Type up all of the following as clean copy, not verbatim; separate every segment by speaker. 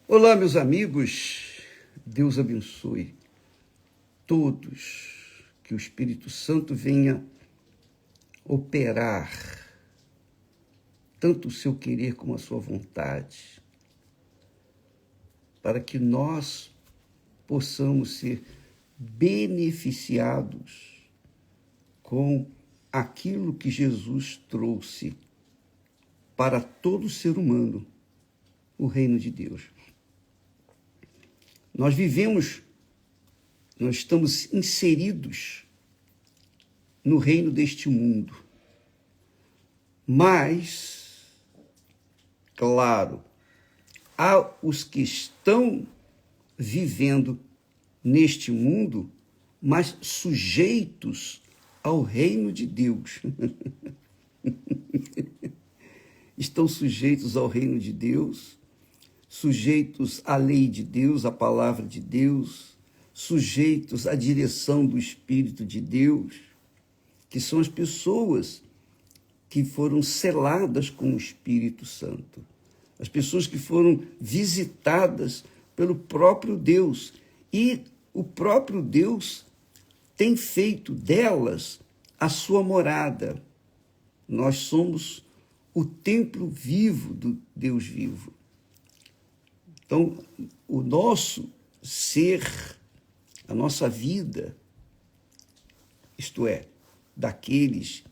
Speaker 1: Olá, meus amigos, Deus abençoe todos, que o Espírito Santo venha operar tanto o seu querer como a sua vontade, para que nós possamos ser beneficiados com aquilo que Jesus trouxe para todo ser humano, o reino de Deus. Nós estamos inseridos no reino deste mundo. Mas, claro, há os que estão vivendo neste mundo, mas sujeitos ao reino de Deus. Estão sujeitos ao reino de Deus, sujeitos à lei de Deus, à palavra de Deus, sujeitos à direção do Espírito de Deus, que são as pessoas que foram seladas com o Espírito Santo, as pessoas que foram visitadas pelo próprio Deus, e o próprio Deus tem feito delas a sua morada. Nós somos o templo vivo do Deus vivo. Então, o nosso ser, a nossa vida, isto é, daqueles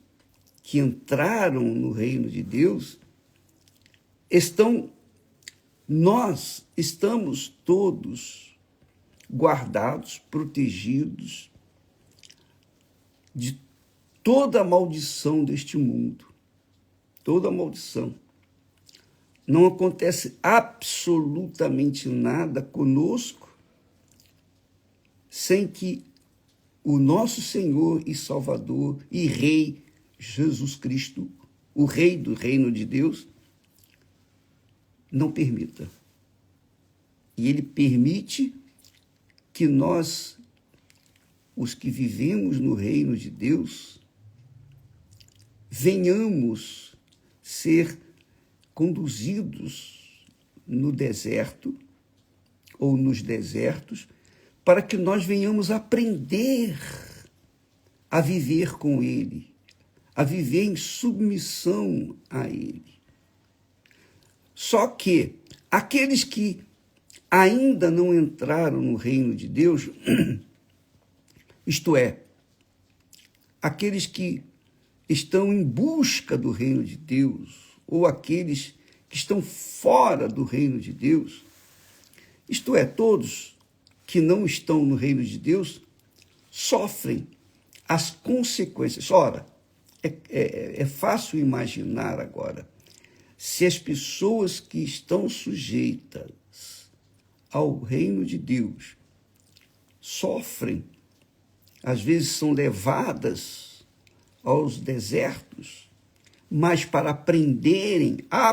Speaker 1: que entraram no reino de Deus, nós estamos todos guardados, protegidos de toda a maldição deste mundo, toda a maldição. Não acontece absolutamente nada conosco sem que o nosso Senhor e Salvador e Rei Jesus Cristo, o Rei do reino de Deus, não permita. E Ele permite que nós, os que vivemos no reino de Deus, venhamos ser conduzidos no deserto ou nos desertos, para que nós venhamos aprender a viver com Ele, a viver em submissão a Ele. Só que aqueles que ainda não entraram no reino de Deus, isto é, aqueles que estão em busca do reino de Deus, ou aqueles que estão fora do reino de Deus, isto é, todos que não estão no reino de Deus, sofrem as consequências. Ora, é fácil imaginar agora, se as pessoas que estão sujeitas ao reino de Deus sofrem, às vezes são levadas aos desertos, mas para aprenderem a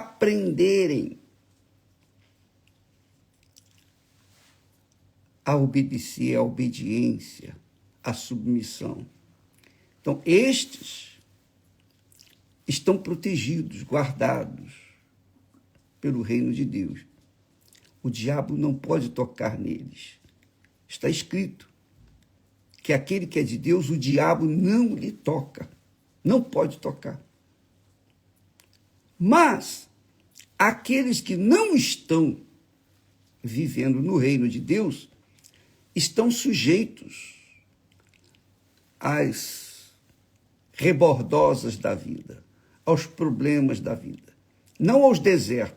Speaker 1: obedecer, a obediência, a submissão. Então, estes estão protegidos, guardados pelo reino de Deus. O diabo não pode tocar neles. Está escrito que aquele que é de Deus, o diabo não lhe toca, não pode tocar. Mas aqueles que não estão vivendo no reino de Deus estão sujeitos às rebordosas da vida, aos problemas da vida, não aos desertos,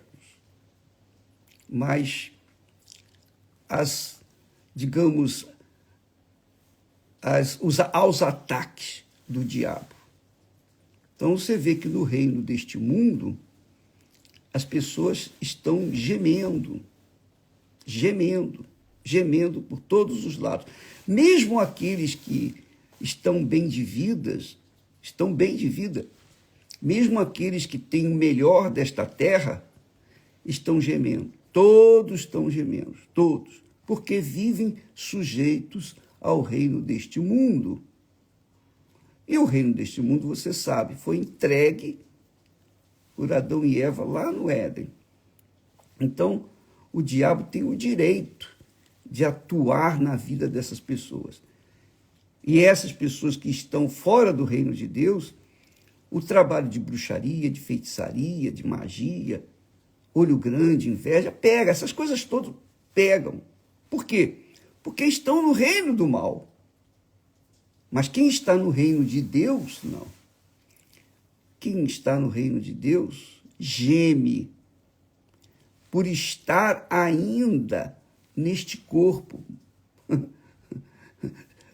Speaker 1: mas aos ataques do diabo. Então você vê que no reino deste mundo as pessoas estão gemendo por todos os lados. Mesmo aqueles que estão bem de vida, mesmo aqueles que têm o melhor desta terra, estão gemendo. Todos estão gemendo, todos, porque vivem sujeitos ao reino deste mundo. E o reino deste mundo, você sabe, foi entregue por Adão e Eva lá no Éden. Então, o diabo tem o direito de atuar na vida dessas pessoas. E essas pessoas que estão fora do reino de Deus, o trabalho de bruxaria, de feitiçaria, de magia, olho grande, inveja, pega, essas coisas todas pegam. Por quê? Porque estão no reino do mal. Mas quem está no reino de Deus, não. Quem está no reino de Deus geme por estar ainda neste corpo,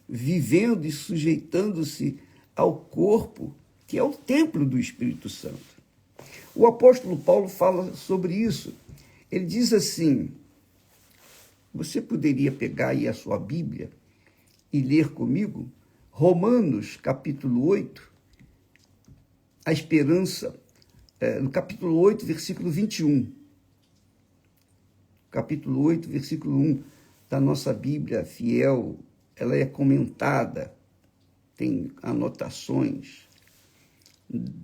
Speaker 1: vivendo e sujeitando-se ao corpo, que é o templo do Espírito Santo. O apóstolo Paulo fala sobre isso. Ele diz assim, você poderia pegar aí a sua Bíblia e ler comigo Romanos, capítulo 8, a esperança, no capítulo 8, versículo 21. Capítulo 8, versículo 1 da nossa Bíblia fiel, ela é comentada, tem anotações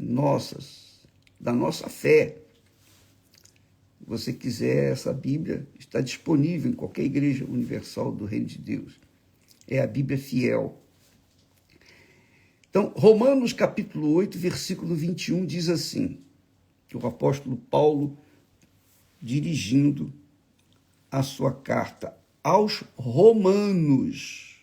Speaker 1: nossas, da nossa fé. Se você quiser, essa Bíblia está disponível em qualquer igreja universal do Reino de Deus. É a Bíblia fiel. Então, Romanos capítulo 8, versículo 21 diz assim, que o apóstolo Paulo, dirigindo a sua carta aos romanos,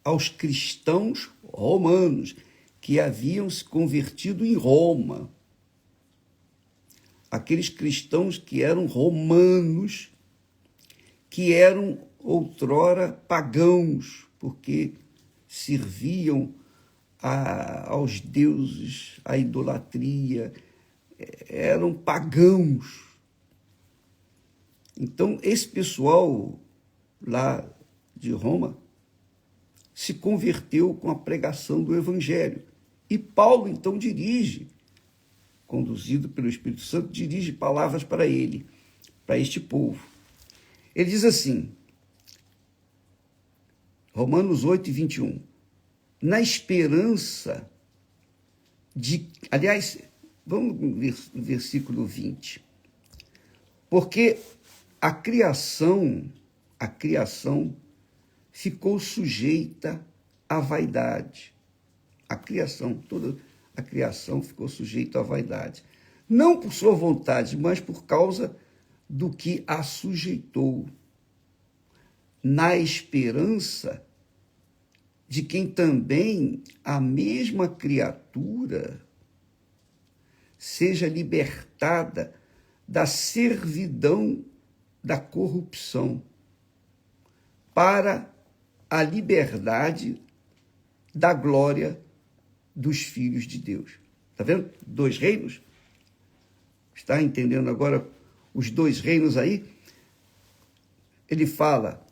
Speaker 1: aos cristãos romanos, que haviam se convertido em Roma. Aqueles cristãos que eram romanos, que eram outrora pagãos, porque serviam aos deuses, à idolatria, eram pagãos. Então, esse pessoal lá de Roma se converteu com a pregação do Evangelho. E Paulo, então, dirige, conduzido pelo Espírito Santo, dirige palavras para ele, para este povo. Ele diz assim, Romanos 8, 21, na esperança de... Aliás, vamos no versículo 20. Porque a criação ficou sujeita à vaidade. Toda a criação ficou sujeita à vaidade. Não por sua vontade, mas por causa do que a sujeitou. Na esperança de quem também a mesma criatura seja libertada da servidão da corrupção para a liberdade da glória dos filhos de Deus. Está vendo? 2 reinos. Está entendendo agora os 2 reinos aí? Ele fala,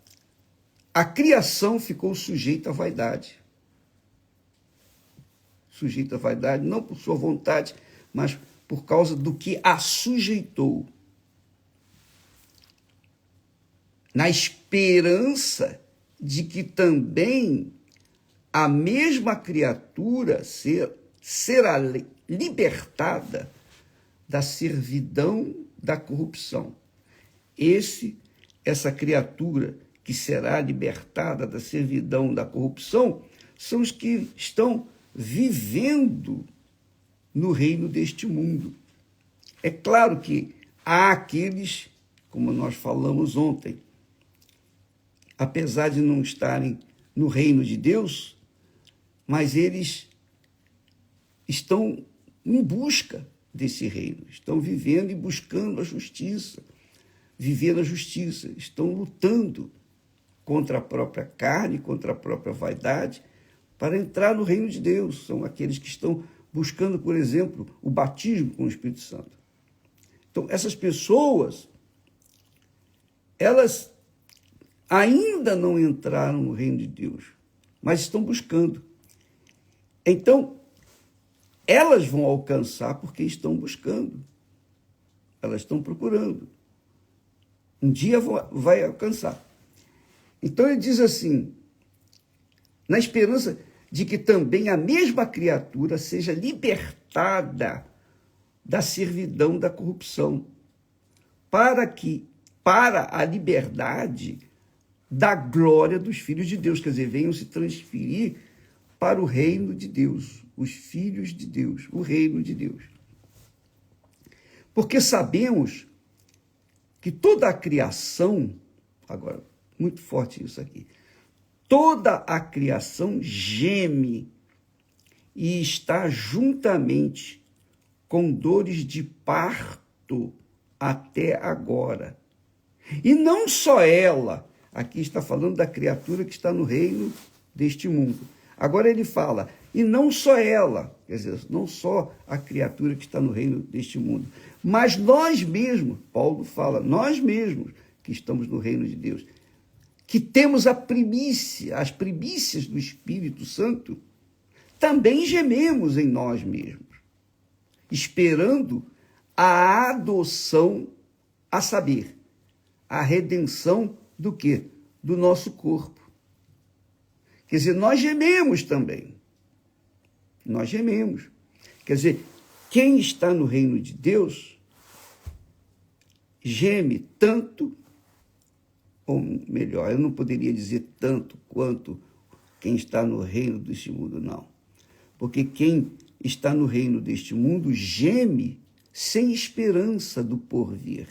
Speaker 1: a criação ficou sujeita à vaidade. Sujeita à vaidade, não por sua vontade, mas por causa do que a sujeitou. Na esperança de que também a mesma criatura será libertada da servidão da corrupção. Essa criatura que será libertada da servidão da corrupção são os que estão vivendo no reino deste mundo. É claro que há aqueles, como nós falamos ontem, apesar de não estarem no reino de Deus, mas eles estão em busca desse reino, estão vivendo e buscando a justiça, vivendo a justiça, estão lutando contra a própria carne, contra a própria vaidade, para entrar no reino de Deus. São aqueles que estão buscando, por exemplo, o batismo com o Espírito Santo. Então, essas pessoas, elas ainda não entraram no reino de Deus, mas estão buscando. Então, elas vão alcançar porque estão buscando. Elas estão procurando. Um dia vai alcançar. Então, ele diz assim, na esperança de que também a mesma criatura seja libertada da servidão da corrupção, para que para a liberdade da glória dos filhos de Deus, quer dizer, venham se transferir para o reino de Deus, os filhos de Deus, o reino de Deus. Porque sabemos que toda a criação, agora, muito forte isso aqui, toda a criação geme e está juntamente com dores de parto até agora. E não só ela, aqui está falando da criatura que está no reino deste mundo. Agora ele fala, e não só ela, quer dizer, não só a criatura que está no reino deste mundo, mas nós mesmos, Paulo fala, nós mesmos que estamos no reino de Deus, que temos a primícia, as primícias do Espírito Santo, também gememos em nós mesmos, esperando a adoção, a saber, a redenção do quê? Do nosso corpo. Quer dizer, nós gememos também. Nós gememos. Quer dizer, quem está no reino de Deus geme tanto, ou melhor, eu não poderia dizer tanto quanto quem está no reino deste mundo, não. Porque quem está no reino deste mundo geme sem esperança do porvir.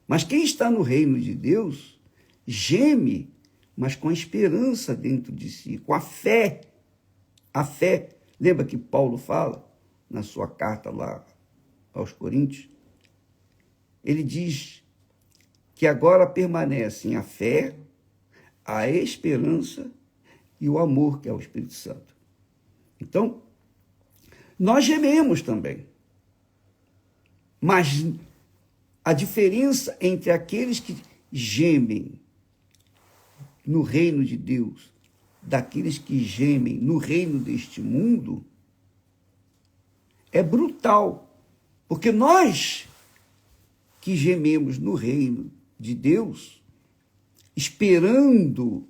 Speaker 1: Mas quem está no reino de Deus geme, mas com a esperança dentro de si, com a fé. A fé, lembra que Paulo fala na sua carta lá aos Coríntios? Ele diz que agora permanecem a fé, a esperança e o amor, que é o Espírito Santo. Então, nós gememos também. Mas a diferença entre aqueles que gemem no reino de Deus, daqueles que gemem no reino deste mundo, é brutal. Porque nós que gememos no reino de Deus, esperando,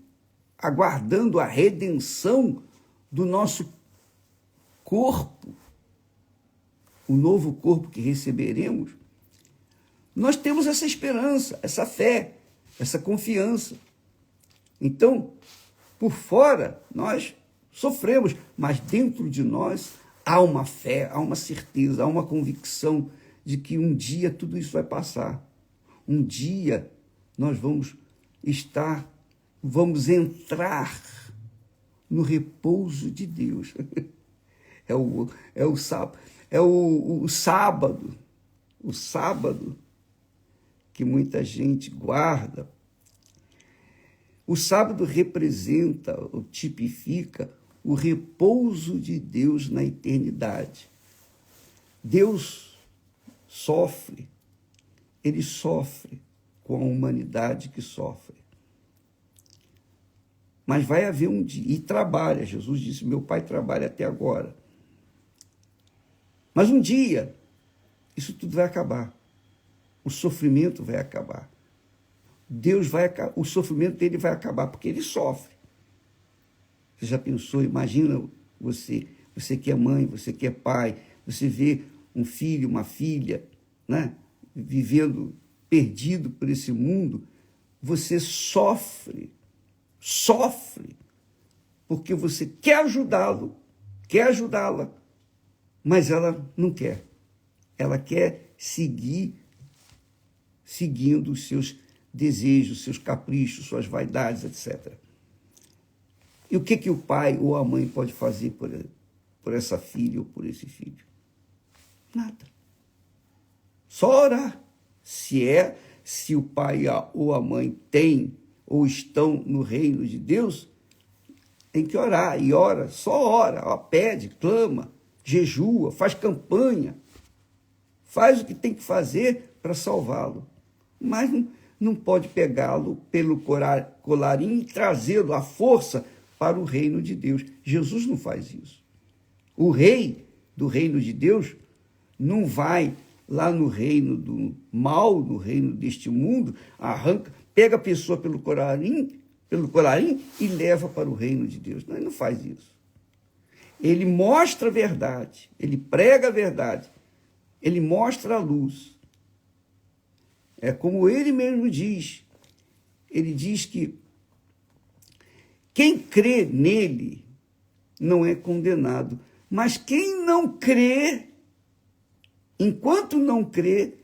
Speaker 1: aguardando a redenção do nosso corpo, o novo corpo que receberemos, nós temos essa esperança, essa fé, essa confiança. Então, por fora, nós sofremos, mas dentro de nós há uma fé, há uma certeza, há uma convicção de que um dia tudo isso vai passar. Um dia nós vamos entrar no repouso de Deus. O sábado que muita gente guarda. O sábado representa ou tipifica o repouso de Deus na eternidade. Deus sofre, ele sofre com a humanidade que sofre. Mas vai haver um dia, e trabalha, Jesus disse, meu Pai trabalha até agora. Mas um dia, isso tudo vai acabar. O sofrimento vai acabar. O sofrimento dele vai acabar, porque ele sofre. Você já pensou, imagina você que é mãe, você que é pai, você vê um filho, uma filha, né, vivendo perdido por esse mundo, você sofre, porque você quer ajudá-lo, quer ajudá-la, mas ela não quer. Ela quer seguindo os seus desejos, seus caprichos, suas vaidades, etc. E o que o pai ou a mãe pode fazer por essa filha ou por esse filho? Nada. Só orar. Se o pai ou a mãe têm ou estão no reino de Deus, tem que orar. E ora, só ora, pede, clama, jejua, faz campanha, faz o que tem que fazer para salvá-lo. Mas não pode pegá-lo pelo colarinho e trazê-lo à força para o reino de Deus. Jesus não faz isso. O rei do reino de Deus não vai lá no reino do mal, no reino deste mundo, pega a pessoa pelo colarinho e leva para o reino de Deus. Não, ele não faz isso. Ele mostra a verdade, ele prega a verdade, ele mostra a luz. É como ele mesmo diz. Ele diz que quem crê nele não é condenado, mas quem não crê, enquanto não crê,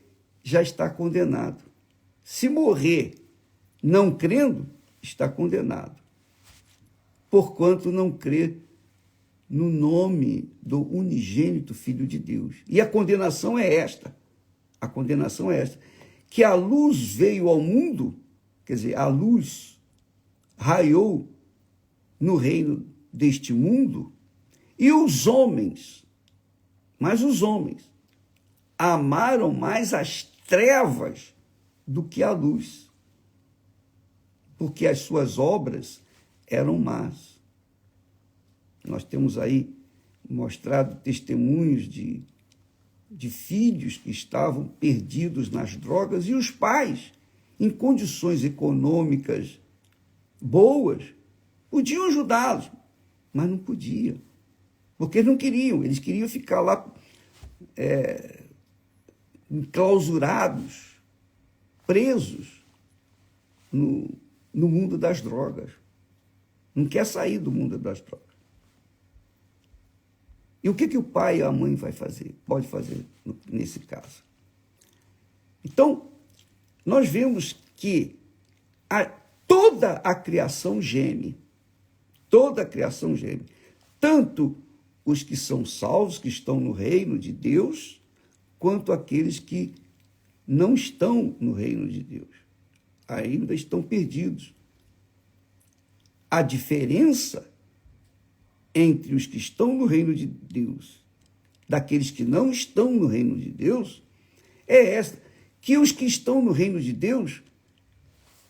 Speaker 1: já está condenado. Se morrer não crendo, está condenado, porquanto não crê no nome do unigênito Filho de Deus. E a condenação é esta, que a luz veio ao mundo, quer dizer, a luz raiou no reino deste mundo, e os homens amaram mais as trevas do que a luz, porque as suas obras eram más. Nós temos aí mostrado testemunhos de filhos que estavam perdidos nas drogas e os pais, em condições econômicas boas, podiam ajudá-los, mas não podiam, porque eles não queriam, eles queriam ficar lá enclausurados, presos no mundo das drogas. Não quer sair do mundo das drogas. E o que o pai e a mãe pode fazer nesse caso? Então, nós vemos que toda a criação geme, tanto os que são salvos, que estão no reino de Deus, quanto aqueles que não estão no reino de Deus, ainda estão perdidos. A diferença entre os que estão no reino de Deus, daqueles que não estão no reino de Deus, é esta, que os que estão no reino de Deus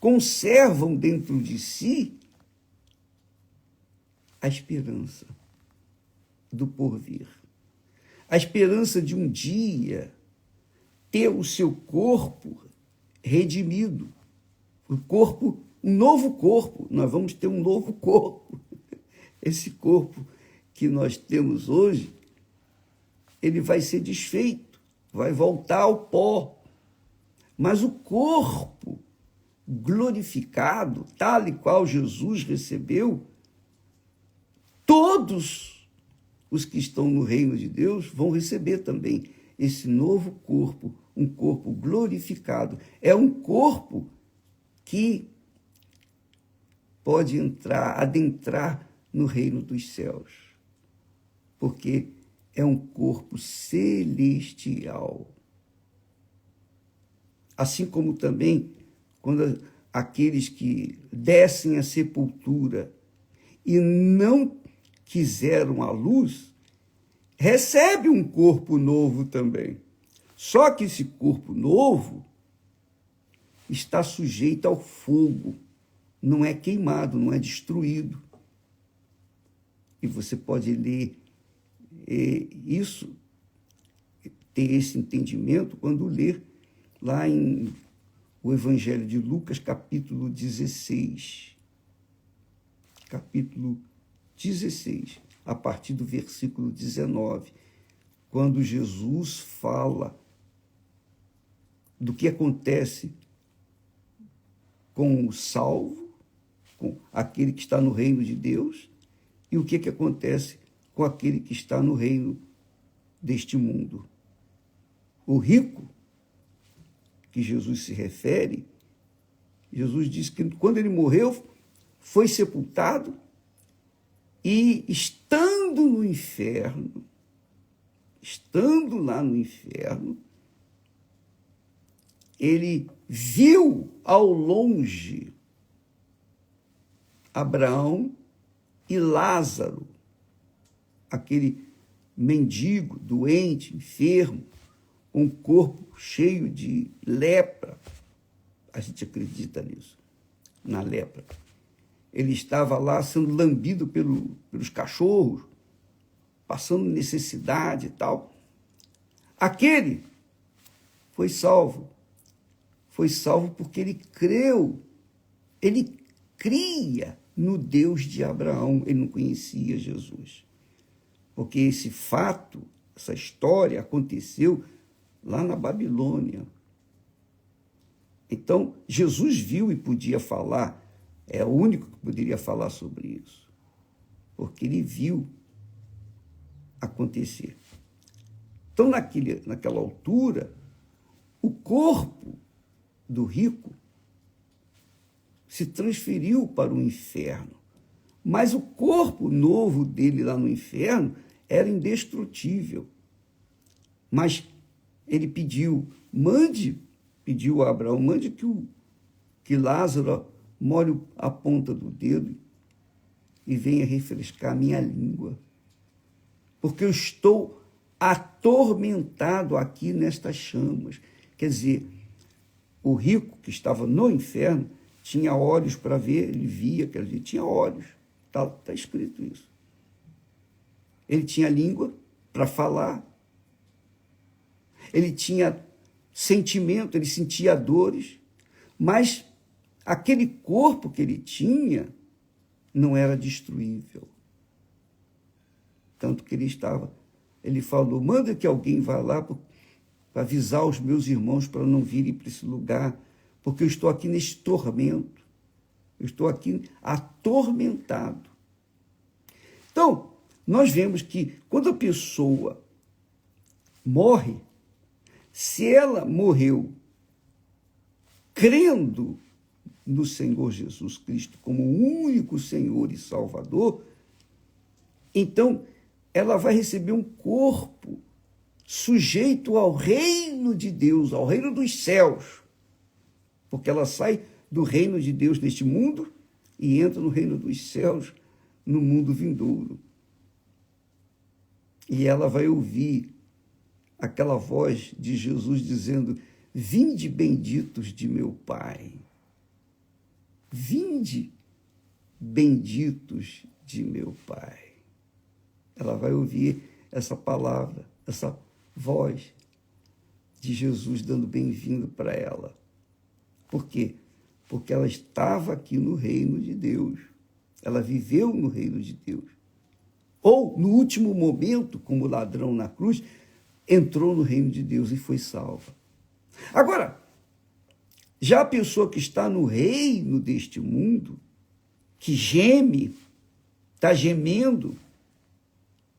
Speaker 1: conservam dentro de si a esperança do porvir, a esperança de um dia ter o seu corpo redimido, um novo corpo. Nós vamos ter um novo corpo. Esse corpo que nós temos hoje, ele vai ser desfeito, vai voltar ao pó. Mas o corpo glorificado, tal e qual Jesus recebeu, todos os que estão no reino de Deus vão receber também esse novo corpo, um corpo glorificado. É um corpo que pode adentrar no reino dos céus, porque é um corpo celestial. Assim como também, quando aqueles que descem à sepultura e não quiseram a luz, recebem um corpo novo também. Só que esse corpo novo está sujeito ao fogo, não é queimado, não é destruído. E você pode ler isso, ter esse entendimento, quando ler lá em o Evangelho de Lucas, capítulo 16. Capítulo 16, a partir do versículo 19, quando Jesus fala do que acontece com o salvo, com aquele que está no reino de Deus, e o que acontece com aquele que está no reino deste mundo. O rico, que Jesus se refere, Jesus disse que quando ele morreu, foi sepultado e, estando lá no inferno, ele viu ao longe Abraão e Lázaro, aquele mendigo, doente, enfermo, com o corpo cheio de lepra. A gente acredita nisso, na lepra. Ele estava lá sendo lambido pelos cachorros, passando necessidade e tal. Aquele foi salvo. Foi salvo porque ele creu. Ele cria no Deus de Abraão. Ele não conhecia Jesus. Porque esse fato, essa história aconteceu lá na Babilônia. Então, Jesus viu e podia falar, é o único que poderia falar sobre isso, porque ele viu acontecer. Então, naquela altura, o corpo do rico se transferiu para o inferno, mas o corpo novo dele lá no inferno era indestrutível. Mas ele pediu a Abraão, mande que Lázaro molhe a ponta do dedo e venha refrescar a minha língua, porque eu estou atormentado aqui nestas chamas. Quer dizer, o rico que estava no inferno tinha olhos para ver, ele via, quer dizer, tinha olhos, está escrito isso. Ele tinha língua para falar, ele tinha sentimento, ele sentia dores, mas aquele corpo que ele tinha não era destruível. Tanto que ele falou, manda que alguém vá lá para avisar os meus irmãos para não virem para esse lugar, porque eu estou aqui nesse tormento, eu estou aqui atormentado. Então, nós vemos que quando a pessoa morre, se ela morreu crendo no Senhor Jesus Cristo como o único Senhor e Salvador, então ela vai receber um corpo sujeito ao reino de Deus, ao reino dos céus, porque ela sai do reino de Deus neste mundo e entra no reino dos céus no mundo vindouro. E ela vai ouvir aquela voz de Jesus dizendo, vinde benditos de meu Pai. Vinde benditos de meu Pai. Ela vai ouvir essa palavra, essa voz de Jesus dando bem-vindo para ela. Por quê? Porque ela estava aqui no reino de Deus. Ela viveu no reino de Deus. Ou, no último momento, como ladrão na cruz, entrou no reino de Deus e foi salva. Agora, já a pessoa que está no reino deste mundo, que geme, está gemendo,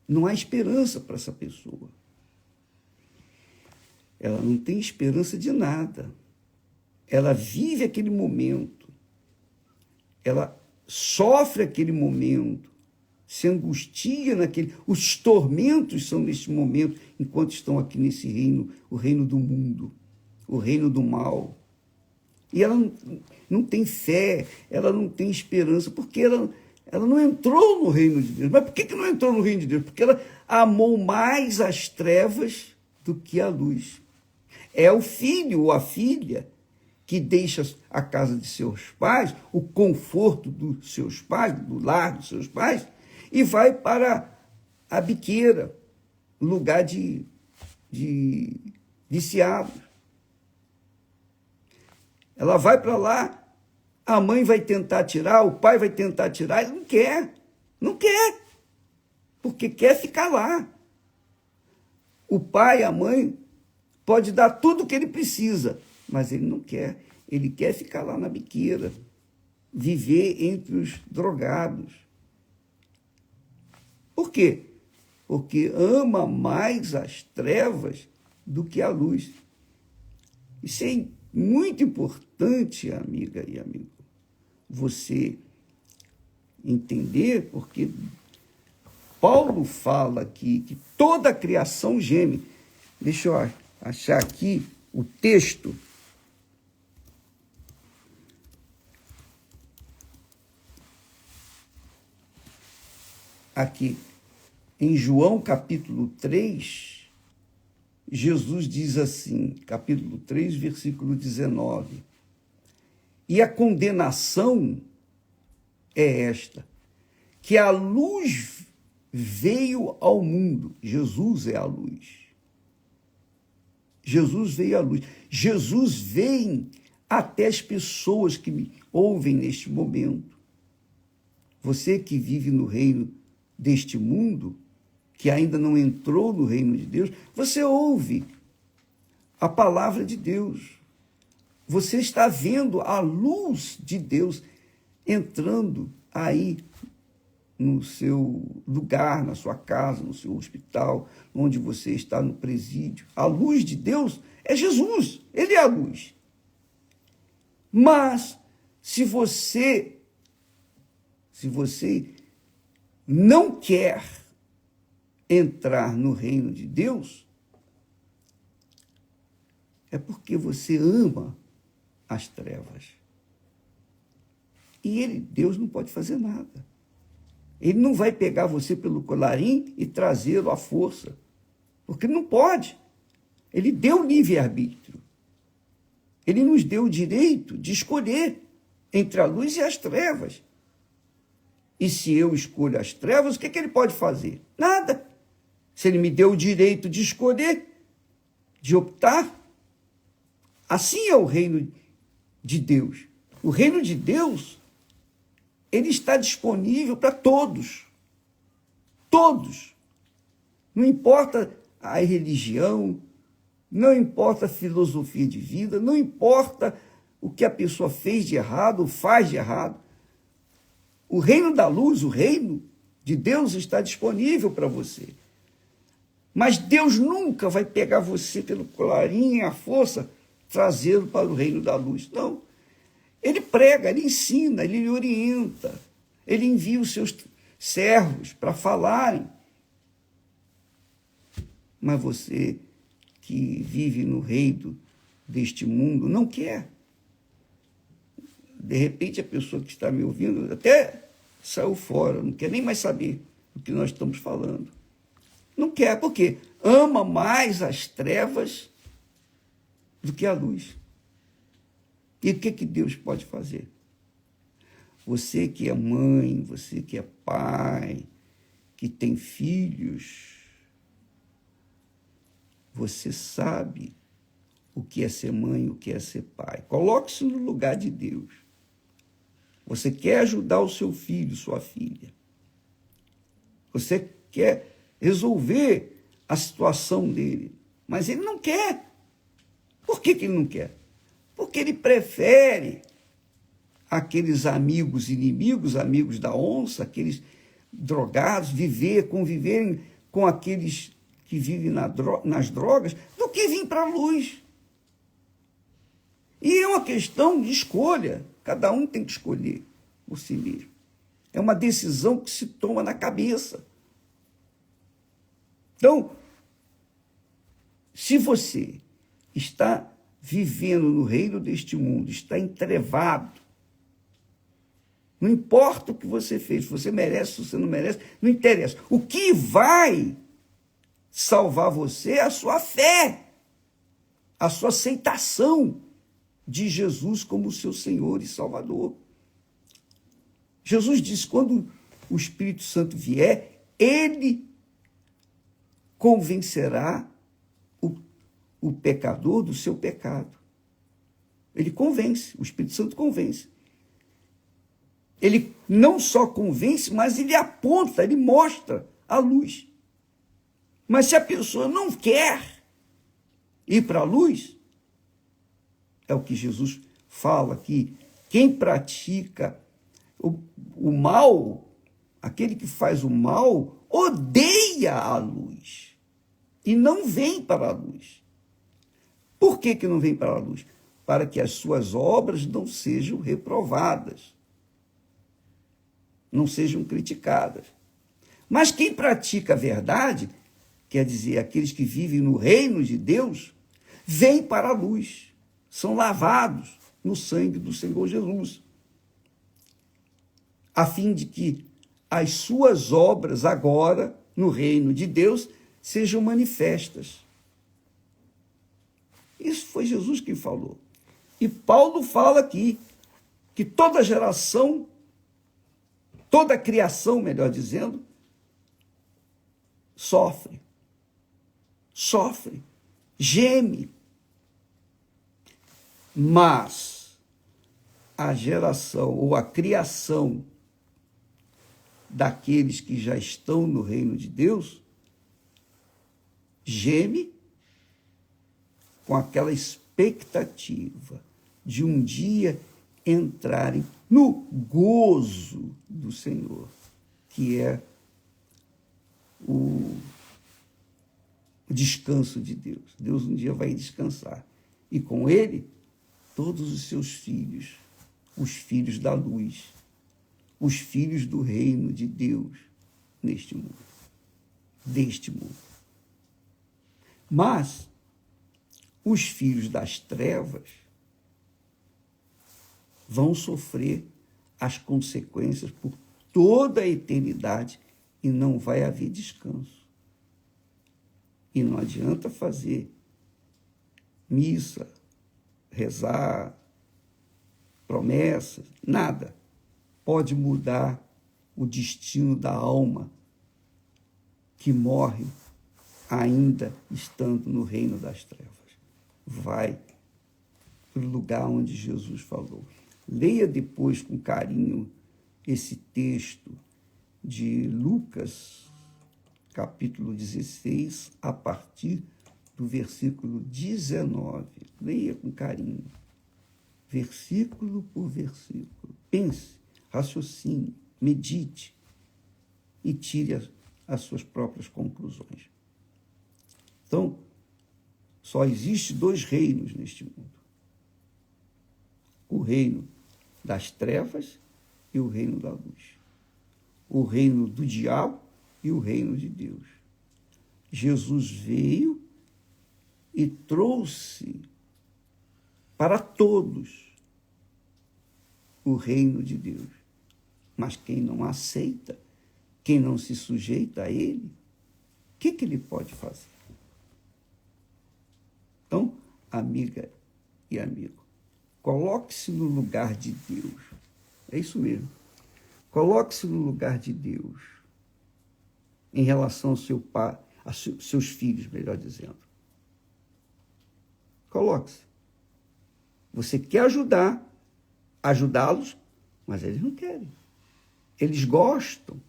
Speaker 1: não há esperança para essa pessoa. Ela não tem esperança de nada. Ela vive aquele momento, ela sofre aquele momento, se angustia naquele... Os tormentos são nesse momento, enquanto estão aqui nesse reino, o reino do mundo, o reino do mal. E ela não tem fé, ela não tem esperança, porque ela não entrou no reino de Deus. Mas por que não entrou no reino de Deus? Porque ela amou mais as trevas do que a luz. É o filho ou a filha que deixa a casa de seus pais, o conforto dos seus pais, do lar dos seus pais, e vai para a biqueira, lugar de viciados. Ela vai para lá, a mãe vai tentar tirar, o pai vai tentar tirar, ele não quer, porque quer ficar lá. O pai, a mãe, pode dar tudo o que ele precisa, mas ele não quer. Ele quer ficar lá na biqueira, viver entre os drogados. Por quê? Porque ama mais as trevas do que a luz. Isso é muito importante, amiga e amigo, você entender, porque Paulo fala aqui que toda a criação geme. Deixa eu achar aqui o texto. Aqui, em João capítulo 3, Jesus diz assim, capítulo 3, versículo 19, e a condenação é esta, que a luz veio ao mundo. Jesus é a luz. Jesus veio à luz. Jesus vem até as pessoas que me ouvem neste momento. Você que vive no reino deste mundo, que ainda não entrou no reino de Deus, você ouve a palavra de Deus. você está vendo a luz de Deus entrando aí no seu lugar, na sua casa, no seu hospital, onde você está no presídio. A luz de Deus é Jesus, ele é a luz. Mas se você não quer entrar no reino de Deus, é porque você ama as trevas. E Deus não pode fazer nada. Ele não vai pegar você pelo colarinho e trazê-lo à força, porque não pode. Ele deu livre-arbítrio. Ele nos deu o direito de escolher entre a luz e as trevas. E se eu escolho as trevas, o que ele pode fazer? Nada. Se ele me deu o direito de escolher, de optar, assim é o reino de Deus. O reino de Deus, ele está disponível para todos. Todos. Não importa a religião, não importa a filosofia de vida, não importa o que a pessoa fez de errado ou faz de errado. O reino da luz, o reino de Deus está disponível para você. Mas Deus nunca vai pegar você pelo colarinho e à força, trazê-lo para o reino da luz. Não. Ele prega, ele ensina, ele orienta, ele envia os seus servos para falarem. Mas você que vive no reino deste mundo não quer. De repente, a pessoa que está me ouvindo até saiu fora, não quer nem mais saber do que nós estamos falando. Não quer, porque ama mais as trevas do que a luz. E o que Deus pode fazer? Você que é mãe, você que é pai, que tem filhos, você sabe o que é ser mãe, o que é ser pai. Coloque-se no lugar de Deus. Você quer ajudar o seu filho, sua filha. Você quer resolver a situação dele, mas ele não quer. Por que ele não quer? Porque ele prefere aqueles amigos inimigos, amigos da onça, aqueles drogados, conviverem com aqueles que vivem nas drogas, do que vir para a luz. E é uma questão de escolha. Cada um tem que escolher por si mesmo. É uma decisão que se toma na cabeça. Então, se você está vivendo no reino deste mundo, está entrevado, não importa o que você fez, se você merece, se você não merece, não interessa. O que vai salvar você é a sua fé, a sua aceitação de Jesus como seu Senhor e Salvador. Jesus disse, quando o Espírito Santo vier, ele convencerá o pecador do seu pecado. Ele convence, o Espírito Santo convence. Ele não só convence, mas ele aponta, ele mostra a luz. Mas se a pessoa não quer ir para a luz, é o que Jesus fala aqui, quem pratica o mal, aquele que faz o mal, odeia a luz e não vem para a luz. Por que não vem para a luz? Para que as suas obras não sejam reprovadas, não sejam criticadas. Mas quem pratica a verdade, quer dizer, aqueles que vivem no reino de Deus, vêm para a luz, são lavados no sangue do Senhor Jesus, a fim de que as suas obras agora, no reino de Deus, sejam manifestas. Isso foi Jesus quem falou. E Paulo fala aqui que toda geração, toda criação, melhor dizendo, sofre, geme. Mas a geração ou a criação daqueles que já estão no reino de Deus geme com aquela expectativa, de um dia entrarem no gozo do Senhor, que é o descanso de Deus. Deus um dia vai descansar. E com ele, todos os seus filhos, os filhos da luz, os filhos do reino de Deus neste mundo, deste mundo. Mas os filhos das trevas vão sofrer as consequências por toda a eternidade e não vai haver descanso. E não adianta fazer missa, rezar, promessas, nada pode mudar o destino da alma que morre ainda estando no reino das trevas. Vai para o lugar onde Jesus falou. Leia depois com carinho esse texto de Lucas, capítulo 16, a partir do versículo 19. Leia com carinho, versículo por versículo. Pense, raciocine, medite e tire as suas próprias conclusões. Então, só existe dois reinos neste mundo. O reino das trevas e o reino da luz. O reino do diabo e o reino de Deus. Jesus veio e trouxe para todos o reino de Deus. Mas quem não aceita, quem não se sujeita a ele, o que ele pode fazer? Então, amiga e amigo, coloque-se no lugar de Deus. É isso mesmo. Coloque-se no lugar de Deus em relação ao seu pai, a seus filhos, melhor dizendo. Coloque-se. Você quer ajudá-los, mas eles não querem. Eles gostam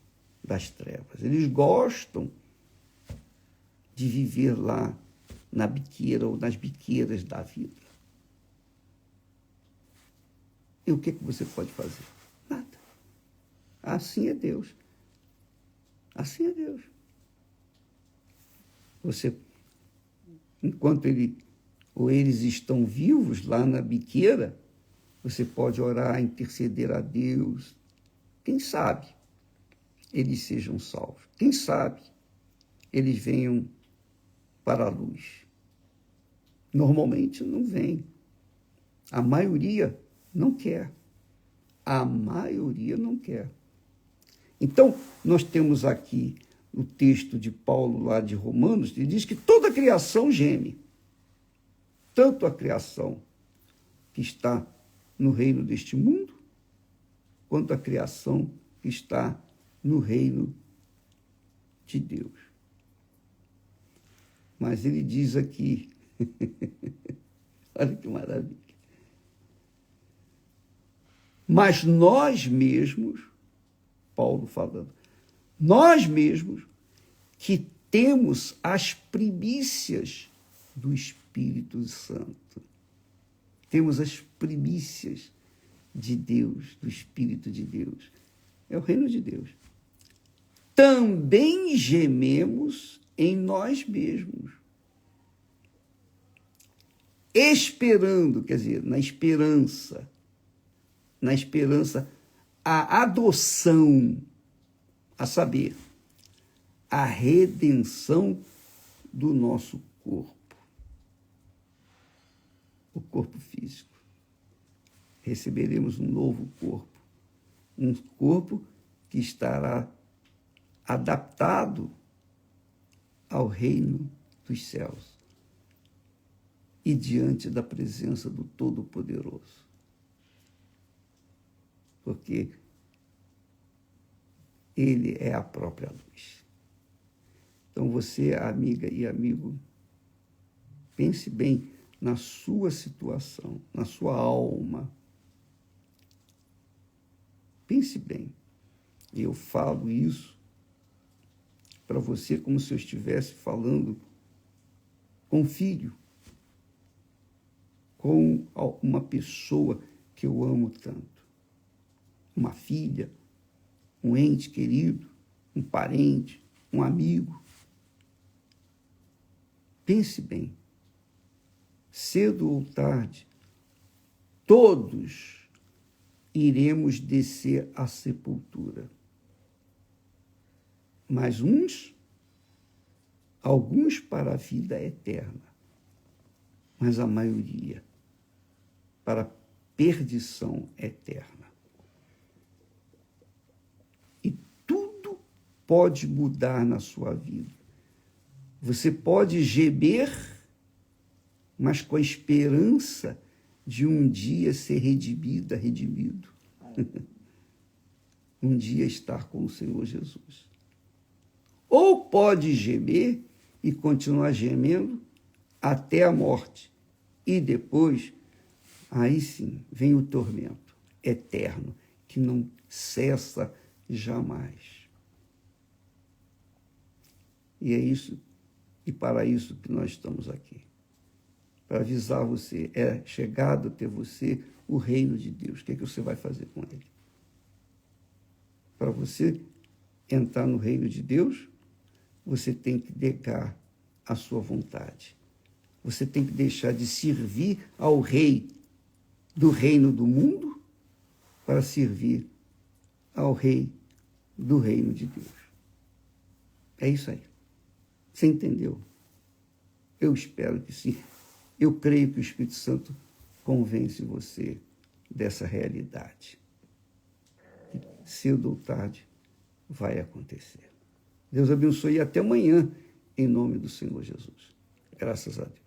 Speaker 1: das trevas, eles gostam de viver lá na biqueira ou nas biqueiras da vida. E o que você pode fazer? Nada. Assim é Deus. Assim é Deus. Você, enquanto eles estão vivos lá na biqueira, você pode orar, interceder a Deus. Quem sabe eles sejam salvos. Quem sabe eles venham para a luz. Normalmente não vem. A maioria não quer. A maioria não quer. Então, nós temos aqui o texto de Paulo lá de Romanos, que diz que toda a criação geme. Tanto a criação que está no reino deste mundo, quanto a criação que está no reino de Deus. Mas ele diz aqui, olha que maravilha, mas nós mesmos, Paulo falando, nós mesmos que temos as primícias do Espírito Santo, temos as primícias de Deus, do Espírito de Deus, é o reino de Deus. Também gememos em nós mesmos, esperando, quer dizer, na esperança, a adoção, a saber, a redenção do nosso corpo, o corpo físico. Receberemos um novo corpo, um corpo que estará adaptado ao reino dos céus e diante da presença do Todo-Poderoso. Porque ele é a própria luz. Então você, amiga e amigo, pense bem na sua situação, na sua alma. Pense bem. E eu falo isso para você como se eu estivesse falando com um filho, com uma pessoa que eu amo tanto. Uma filha, um ente querido, um parente, um amigo. Pense bem, cedo ou tarde, todos iremos descer à sepultura. Mas alguns para a vida eterna, mas a maioria para a perdição eterna. E tudo pode mudar na sua vida. Você pode gemer, mas com a esperança de um dia ser redimido. Um dia estar com o Senhor Jesus. Ou pode gemer e continuar gemendo até a morte. E depois, aí sim, vem o tormento eterno, que não cessa jamais. E é isso, e para isso que nós estamos aqui. Para avisar você, é chegado até você o reino de Deus. O que é que você vai fazer com ele? Para você entrar no reino de Deus, você tem que negar a sua vontade. Você tem que deixar de servir ao rei do reino do mundo para servir ao rei do reino de Deus. É isso aí. Você entendeu? Eu espero que sim. Eu creio que o Espírito Santo convence você dessa realidade. E cedo ou tarde vai acontecer. Deus abençoe e até amanhã, em nome do Senhor Jesus. Graças a Deus.